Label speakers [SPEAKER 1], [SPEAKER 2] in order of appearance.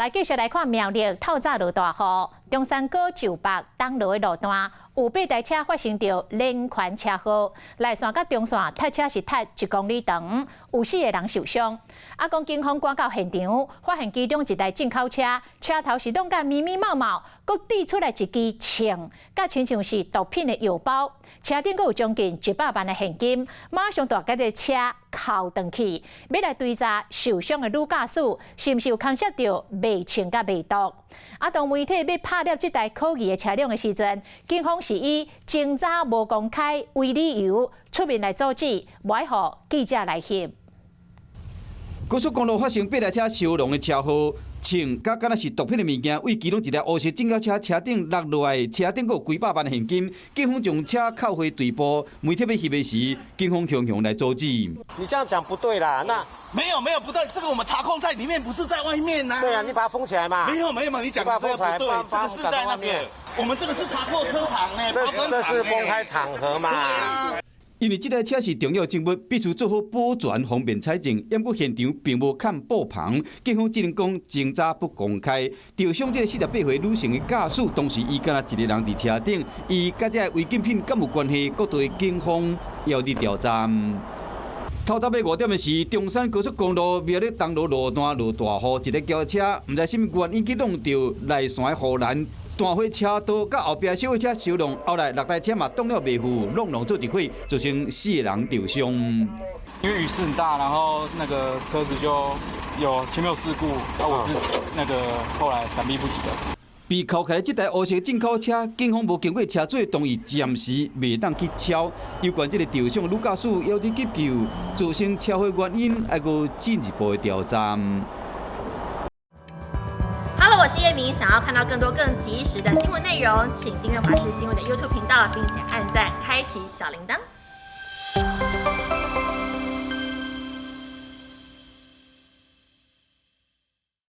[SPEAKER 1] 来继续来看苗栗透早落大雨，中山高就北东路的路段有8台车发生着连环车祸，内线甲中线塞车是塞1公里长，有4个人受伤。讲警方赶到现场，发现其中一台进口车，车头是弄甲密密麻麻，佮滴出来一支枪，甲亲像是毒品的药包。车顶佮有将近100万的现金，马上就甲这车扣回去，要来追查受伤的女驾驶是毋是有牵涉到卖枪甲卖毒。当媒体要拍摄这台可疑的车辆的时阵，警方是以侦查无公开为理由出面来阻止，袂互记者来翕。
[SPEAKER 2] 高速公路发生8台车相同的车祸，枪甲敢若是毒品的物件，为其中一台乌色进口车车顶落落来，车顶有几百万的现金。警方将车扣回队部，媒体要翕的时，警方雄雄来阻止。
[SPEAKER 3] 你这样讲不对啦，那
[SPEAKER 4] 没有不对，这个我们查控在里面，不是在外面呐。
[SPEAKER 3] 对啊，你把它封起来嘛。
[SPEAKER 4] 没有，你讲的这个不对，这个是在那个，我们这个是查扣车场呢，
[SPEAKER 3] 这是公开场合嘛。
[SPEAKER 2] 因为这台车是重要证物，必须做好保全，方便采证。因过现场并无看布棚，警方只能讲侦查不公开。着伤这个48岁女性的驾驶，当时伊敢若一个人伫车顶，伊甲这违禁品敢有关系？各队警方要伫调查。透早5点的时，中山高速公路苗栗东路路段落大雨，一个轿车毋知什么原因去弄到内线的护栏。大货车道甲后壁小货车相撞，后来6台车嘛动了袂赴，弄做一块，造成4个人受伤。
[SPEAKER 5] 因为雨势很大，然后那个车子就前面有事故，我是那个后来闪避不及的。
[SPEAKER 2] 被扣起来这台乌色进口车，警方无经过车主的同意，暂时未当去超。有关这个受伤女驾驶要伫急救，造成车祸原因还佫进一步的调查。
[SPEAKER 6] Hello， 我是叶明。想要看到更多更及时的新闻内容，请订阅华视新闻的 YouTube 频道，并且按赞、开启小铃铛。